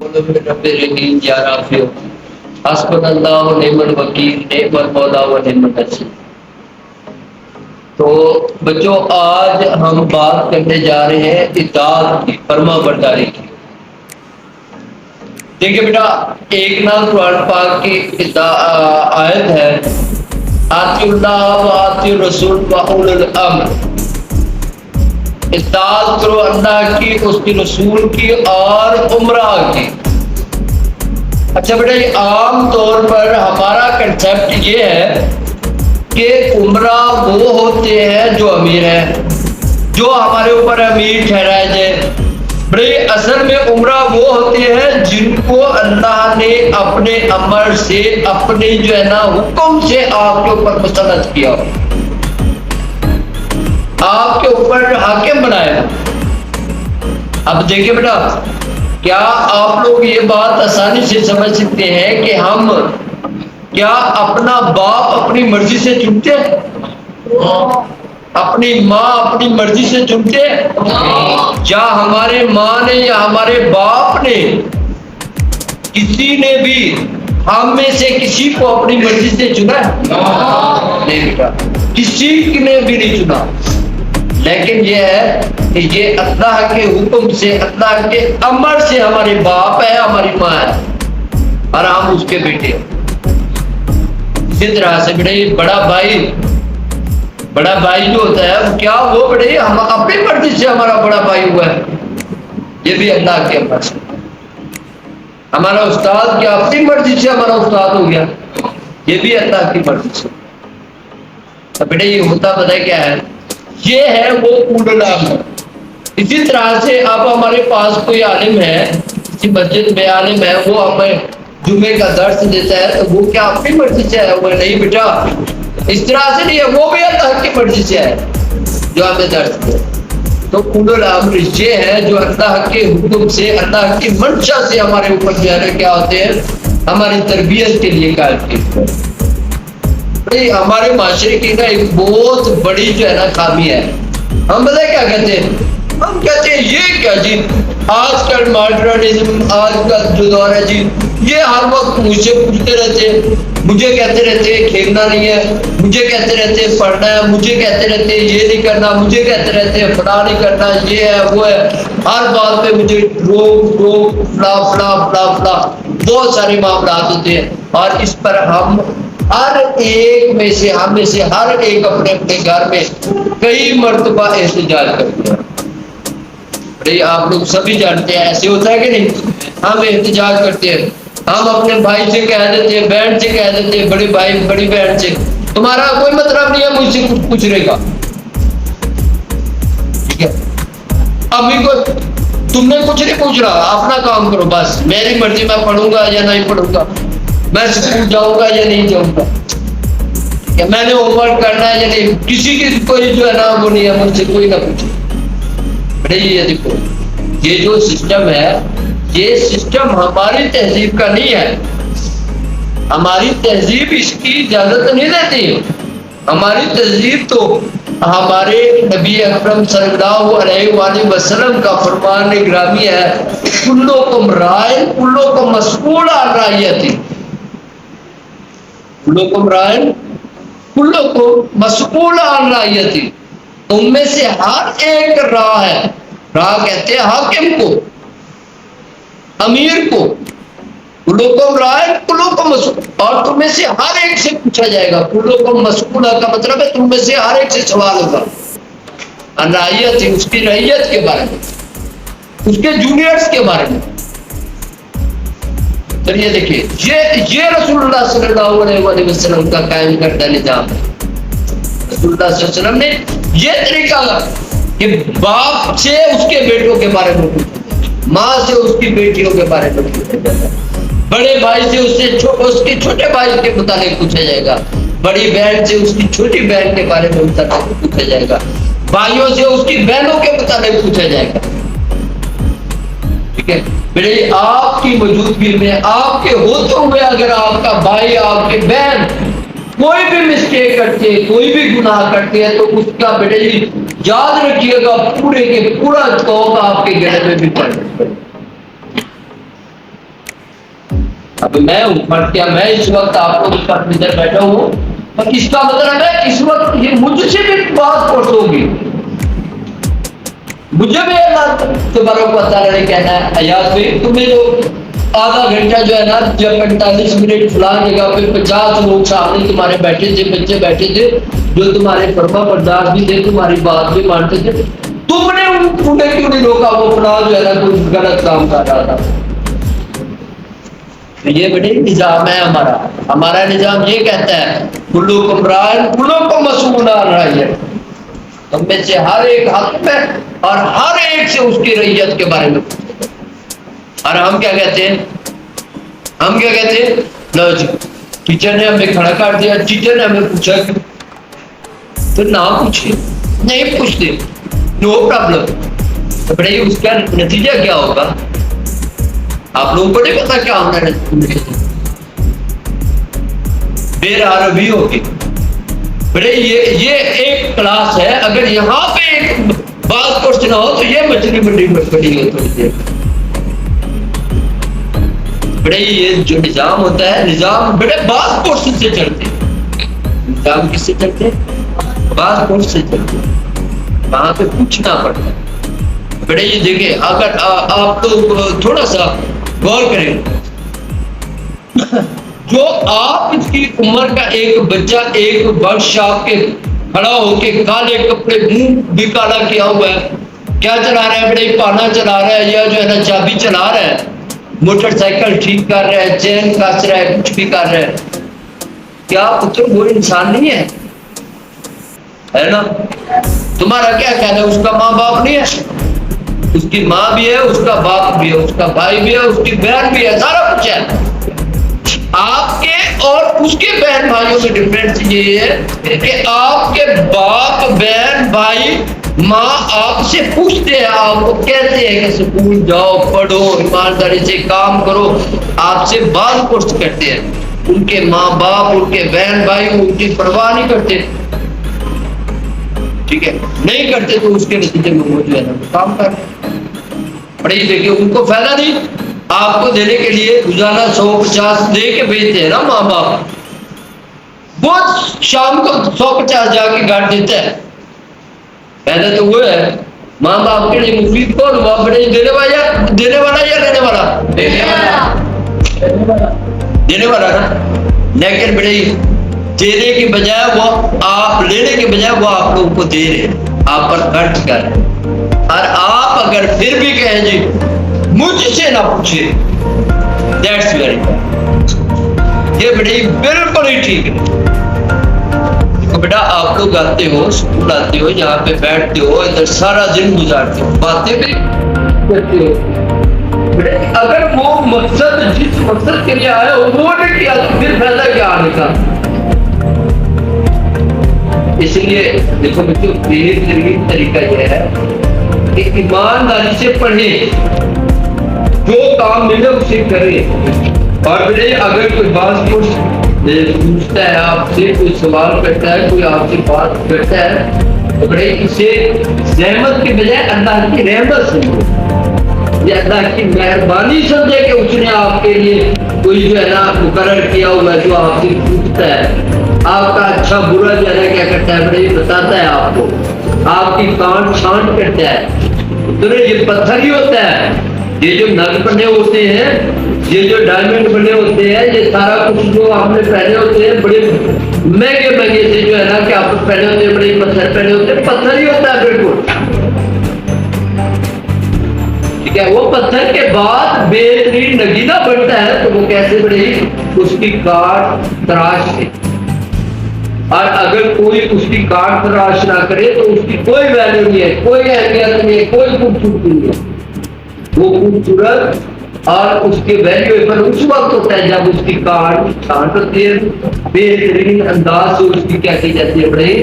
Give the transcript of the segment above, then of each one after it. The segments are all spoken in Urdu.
رب رحیم یا رافع حسبنا اللہ و نعم الوکیل نعم المولا و نعم النصیر۔ تو بچوں آج ہم بات کرنے جا رہے ہیں اطاعت کی، فرما برداری کی۔ دیکھیں بیٹا، ایک نام قرآن پاک کی آیت ہے، آتی اللہ و آتی الرسول و اولو الامر، اطاعت کرو اللہ کی، اس کی رسول کی اور عمرہ کی۔ اچھا بیٹا، یہ عام طور پر ہمارا کنسیپٹ یہ ہے کہ عمرہ وہ ہوتے ہیں جو امیر ہیں، جو ہمارے اوپر امیر ٹھہرائے جائے۔ بڑے اصل میں عمرہ وہ ہوتے ہیں جن کو اللہ نے اپنے امر سے، اپنے جو ہے نا حکم سے آپ کے اوپر مسلط کیا ہو، آپ کے اوپر حاکم بنایا۔ اب دیکھیں بیٹا، کیا آپ لوگ یہ بات آسانی سے سمجھ سکتے ہیں کہ ہم کیا اپنا باپ اپنی مرضی سے چنتے ہیں؟ اپنی ماں اپنی مرضی سے چنتے ہیں؟ یا ہمارے ماں نے یا ہمارے باپ نے، کسی نے بھی ہم میں سے کسی کو اپنی مرضی سے چنا ہے؟ نہیں بیٹا، کسی نے بھی نہیں چنا۔ لیکن یہ ہے کہ یہ اللہ کے حکم سے، اللہ کے امر سے ہمارے باپ ہے، ہماری ماں ہے اور ہم اس کے بیٹے ہیں۔ اسی طرح سے بیٹے بڑا بھائی جو ہوتا ہے وہ کیا، وہ بڑے ہم اپنی مرضی سے ہمارا بڑا بھائی ہوا ہے، یہ بھی اللہ کے امر سے۔ ہمارا استاد کیا اپنی مرضی سے ہمارا استاد ہو گیا، یہ بھی اللہ کی مرضی سے۔ اب بیٹے یہ ہوتا پتہ کیا ہے، یہ ہے وہ اولو الامر۔ اسی طرح سے اب ہمارے پاس کوئی عالم ہے، کسی مسجد میں عالم ہے، وہ ہمیں جمعے کا درس دیتا ہے، تو وہ کیا اپنی مرضی سے ہے؟ وہ نہیں بیٹا، اس طرح سے نہیں ہے، وہ بھی اللہ کی مرضی سے ہے جو ہمیں درس دے۔ تو اولو الامر یہ ہے جو اللہ کے حکم سے، اللہ کی منشا سے ہمارے اوپر جو ہے کیا ہوتے ہیں، ہماری تربیت کے لیے قائم کیے۔ ہمارے معاشرے کی نا ایک بہت بڑی جو ہے نا خامی ہے، ہم پتہ کیا کہتے ہیں؟ ہم کہتے ہیں یہ کیا جی، آج کل ماڈرنزم، آج کل جو دور ہے جی، یہ ہر وقت مجھ سے پوچھتے رہتے ہیں، مجھے کہتے رہتے ہیں کھیلنا نہیں ہے، مجھے کہتے رہتے ہیں پڑھنا ہے، مجھے کہتے رہتے ہیں یہ نہیں کرنا، مجھے کہتے رہتے ہیں فلاں نہیں کرنا، یہ ہے وہ ہے، ہر بات پہ مجھے روک فلاں بہت سارے معاملات ہوتے ہیں۔ اور اس پر ہم ہر ایک میں سے، ہم میں سے ہر ایک اپنے اپنے گھر میں کئی مرتبہ احتجاج کرتے ہیں۔ آپ لوگ سبھی جانتے ہیں ایسے ہوتا ہے کہ نہیں، ہم احتجاج کرتے ہیں، ہم اپنے بھائی سے کہہ دیتے ہیں، بہن سے کہہ دیتے ہیں، بڑے بھائی بڑی بہن سے، تمہارا کوئی مطلب نہیں ہے مجھ سے کچھ پوچھنے کا، ٹھیک ہے؟ امی کو تم نے کچھ نہیں پوچھ رہا، اپنا کام کرو، بس میری مرضی، میں پڑھوں گا یا نہیں پڑھوں گا، میں اسکول جاؤں گا یا نہیں جاؤں گا، کہ میں نے ہوم ورک کرنا ہے یا نہیں، کسی کی کوئی جو ہے نا وہ نہیں ہے، مجھ سے کوئی نہ پوچھے۔ یہ دیکھو، یہ جو سسٹم ہے، یہ سسٹم ہماری تہذیب کا نہیں ہے، ہماری تہذیب اس کی اجازت نہیں دیتی۔ ہماری تہذیب تو ہمارے نبی اکرم صلی اللہ علیہ وآلہ وسلم کا فرمان گرامی ہے، کلکم رائن کلکم مسئول عن رعیتہ، کلکم رائن کلکم مسئول عن رعیتہ، تم میں سے ہر ایک راہ ہے، راہ کہتے ہیں حاکم کو، امیر کو، کلکم رائن کلکم مسئول، اور تم میں سے ہر ایک سے پوچھا جائے گا۔ کلکم مسئول کا مطلب ہے تم میں سے ہر ایک سے سوال ہوگا، عن رعیتہ، اس کی رعیت کے بارے میں، اس کے جونیئرز کے بارے میں۔ چلیے دیکھیے، یہ رسول اللہ صلی اللہ علیہ وآلہ وسلم کا قائم کردہ نظام ہے۔ رسول اللہ صلی اللہ علیہ وسلم نے یہ طریقہ کہ باپ سے اس کے بیٹوں کے بارے میں پوچھا جائے، ماں سے اس کی بیٹیوں کے بارے میں پوچھا جائے گا، بڑے بھائی سے اس کے چھوٹے بھائی کے متعلق پوچھا جائے گا، بڑی بہن سے اس کی چھوٹی بہن کے بارے میں متعلق پوچھا جائے گا، بھائیوں سے اس کی بہنوں کے متعلق پوچھا جائے گا، ٹھیک ہے؟ میرے آپ کی موجودگی میں، آپ کے ہوتے ہوئے اگر آپ کا بھائی، آپ کی بہن کوئی بھی مسٹیک کرتے ہیں، کوئی بھی گناہ کرتے ہیں، تو اس کا بیٹے جی یاد رکھیے گا، پورے کے پورا توبہ آپ کے گلے میں بھی پڑ جائے۔ اب میں ہوں فرد کیا میں اس وقت آپ کو پر ادھر بیٹھا ہوں، اور اس کا مطلب ہے اس وقت یہ مجھ سے بھی بات پوچھ ہوگی، مجھے بھی اللہ تبارک و تعالیٰ نے کہنا ہے ایاز بھائی تمہیں جو آدھا گھنٹہ جو ہے نا جب 45 منٹ فلاں جگہ پہ 50 لوگ سامنے تمہارے بیٹھے تھے، بچے بیٹھے تھے جو تمہارے فرما بردار بھی تھے، تمہاری بات بھی مانتے تھے، تم نے انہیں کیوں نہیں روکا؟ وہ فلاں جو ہے نا کوئی غلط کام کر رہا تھا۔ یہ بڑے نظام ہے ہمارا، ہمارا نظام یہ کہتا ہے کلکم راعٍ کلکم مسئول عن رعیتہ، تم میں سے ہر ایک حق میں اور ہر ایک سے اس کی رعیت کے بارے میں پوچھتے ہیں۔ اور ہم کیا کہتے ہیں؟ ہم کیا کہتے ہیں؟ لو جی ٹیچر نے ہمیں کھڑا کر دیا، ٹیچر نے ہمیں پوچھا کہ تو نہ پوچھے، نہیں پوچھتے، نو پرابلم۔ بڑے اس کا نتیجہ کیا ہوگا آپ لوگوں کو نہیں پتا کیا ہونا ہے؟ بے عربی ہوگی۔ بڑے یہ ایک کلاس ہے، اگر یہاں پہ ایک بات کچھ نہ ہو تو یہ مچھلی منڈی میں کھڑی ہو تھوڑی دیر۔ بڑے یہ جو نظام ہوتا ہے، نظام بڑے باز کوٹ سے چلتے ہیں۔ نظام کس سے چلتے ہیں؟ باز کوٹ سے چلتے ہیں، وہاں پہ پوچھنا پڑتا ہے۔ بڑے یہ دیکھیں اگر آپ لوگ تھوڑا سا غور کریں، جو آپ اس کی عمر کا ایک بچہ ایک بڑ شاپ کے کھڑا ہو کے کالے کپڑے منہ بھی کالا کیا ہوا ہے، کیا چلا رہا ہے؟ بڑے پانا چلا رہا ہے یا جو ہے نا چابی چلا رہا ہے، موٹر سائیکل ٹھیک کر رہا ہے، چین کس رہا ہے، کچھ بھی کر رہا ہے، کیا پتر وہ انسان نہیں ہے نا؟ تمہارا کیا کہنا ہے؟ اس کا ماں باپ نہیں ہے؟ اس کی ماں بھی ہے، اس کا باپ بھی ہے، اس کا بھائی بھی ہے، اس کی بہن بھی ہے، سارا کچھ ہے۔ آپ کے اور اس کے بہن بھائیوں میں ڈفرینس یہ ہے کہ آپ کے باپ بہن بھائی ماں آپ سے پوچھتے ہیں، آپ کو کہتے ہیں کہ سکول جاؤ، پڑھو، ایمانداری سے کام کرو، آپ سے بات پوچھ کرتے ہیں۔ ان کے ماں باپ، ان کے بہن بھائی ان کی پرواہ نہیں کرتے، ٹھیک ہے؟ نہیں کرتے تو اس کے نتیجے میں وہ جو ہے نا کام کرتے۔ بڑے ہی دیکھیے ان کو فائدہ نہیں، آپ کو دینے کے لیے روزانہ 150 دے کے بھیجتے ہیں نا ماں باپ، وہ شام کو 150 جا کے گھر دیتا ہے، فائدہ تو وہ ہے۔ ماں باپ کے لیے مفید کون ہوا؟ بڑے دینے والا یا لینے والا؟ دینے والا نا۔ لیکن بڑے دینے کی بجائے وہ آپ لینے کے بجائے وہ آپ لوگوں کو دے رہے ہیں، آپ پر خرچ کر رہے ہیں۔ اور آپ اگر پھر بھی کہیں جی مجھ سے نہ پوچھے، دیٹس ویری بیڈ، یہ بڑی بالکل ہی ٹھیک ہے۔ بیٹا آپ لوگ آتے ہو، اسکول آتے ہو، یہاں پہ بیٹھتے ہو، ادھر سارا دن گزارتے ہو، باتیں بھی کرتے ہو، اگر وہ مقصد جس مقصد کے لیے آئے ہو وہ نہیں کیا تو پھر فائدہ کیا آنے کا؟ اس لیے دیکھو بچوں، بہترین طریقہ یہ ہے کہ ایمانداری سے پڑھیں، جو کام ملے اسے کریں۔ اور بھائی اگر کوئی بات پوچھتا ہے آپ سے، کوئی سوال کرتا ہے، کوئی آپ سے بات کرتا ہے تو بڑے اسے زحمت کے بجائے اللہ کی رحمت سمجھو، یہ اللہ کی مہربانی سمجھے کہ اس نے آپ کے لیے کوئی جو ہے نا مقرر کیا ہوا ہے جو آپ سے پوچھتا ہے، آپ کا اچھا برا جو ہے کیا کرتا ہے بڑے بتاتا ہے آپ کو، آپ کی کان چھانٹ کرتا ہے۔ تو یہ پتھر ہی ہوتا ہے، یہ جو نگ بنے ہوتے ہیں، یہ جو ڈائمنڈ بنے ہوتے ہیں، یہ سارا کچھ جو آپ نے پہنے ہوتے ہیں بڑے مہنگے مہنگے سے جو ہے نا کہ آپ پہنے ہوتے ہیں، بڑے پتھر پہنے ہوتے ہیں، پتھر ہی ہوتا ہے بالکل، ٹھیک ہے؟ وہ پتھر کے بعد بہترین نگینہ بنتا ہے تو وہ کیسے بڑے اس کی کاٹ تراش کے، اور اگر کوئی اس کی کاٹ تراش نہ کرے تو اس کی کوئی ویلیو نہیں ہے، کوئی اہمیت نہیں ہے، کوئی خوبصورتی نہیں ہے۔ وہ خوبصورت اور اس کے ویلیو پر اس وقت ہوتا ہے جب اس کی کاٹ چھانٹ ہوتی ہے، بہترین انداز سے اس کی کیا کی جاتی ہے بڑے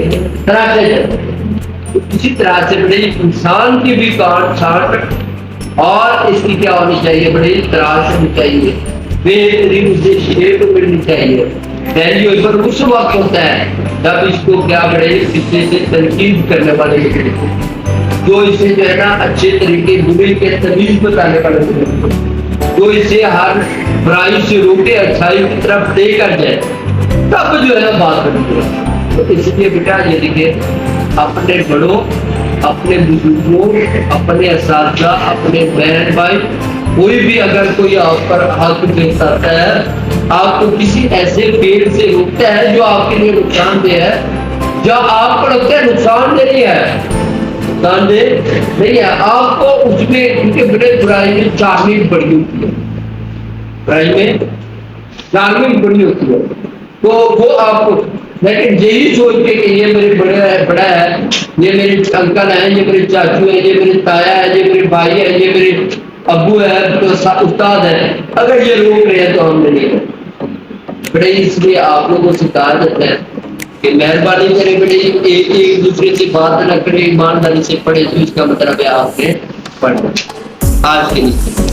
تراشا جاتا ہے۔ اسی طرح سے بڑے انسان کی بھی کاٹ چھانٹ اور اس کی کیا ہونی چاہیے؟ بڑے تراش ہونی چاہیے، بہترین اسے شیپ ملنی چاہیے۔ ویلیو پر اس وقت ہوتا ہے جب اس کو کیا بڑے کسی سے تنقید کرنے والے لکھے، جو اسے جو ہے نا اچھے طریقے برے کے تمیز بتانے والے، جو اسے ہر برائی سے روکے اچھائی کی طرف لے کر جائے، تب جو ہے نا بات کرنی ہے۔ تو اس لیے بیٹا یہ دیکھیے اپنے بڑوں، اپنے بزرگوں، اپنے اساتذہ، اپنے بہن بھائی، کوئی بھی اگر کوئی آپ پر حق جتاتا ہے، آپ کو کسی ایسے فیل سے روکتا ہے جو آپ کے لیے نقصان دہ ہے، جو آپ کو لگتا ہے نقصان دہ نہیں ہے، نقصان دہ نہیں ہے، آپ کو اس میں کیونکہ بڑے برائی میں چارمنگ بڑی ہوتی ہے، برائی میں چارمنگ بڑی ہوتی ہے، تو وہ آپ کو، لیکن یہی سوچ کے کہ یہ میرے بڑا ہے، یہ میری انکل ہے، یہ میرے چاچو ہے، یہ میری تایا ہے، یہ میرے بھائی ہے، یہ میرے ابو ہے، تو استاد ہے، اگر یہ روک رہے ہیں تو ہم نہیں کریں بڑے۔ اس لیے آپ لوگوں سے کہا جاتا ہے کہ مہربانی کرے بیٹے ایک دوسرے سے بات نہ کرے، ایمانداری سے پڑھے، تو اس کا مطلب ہے آپ نے پڑھنا۔ آج کے لیے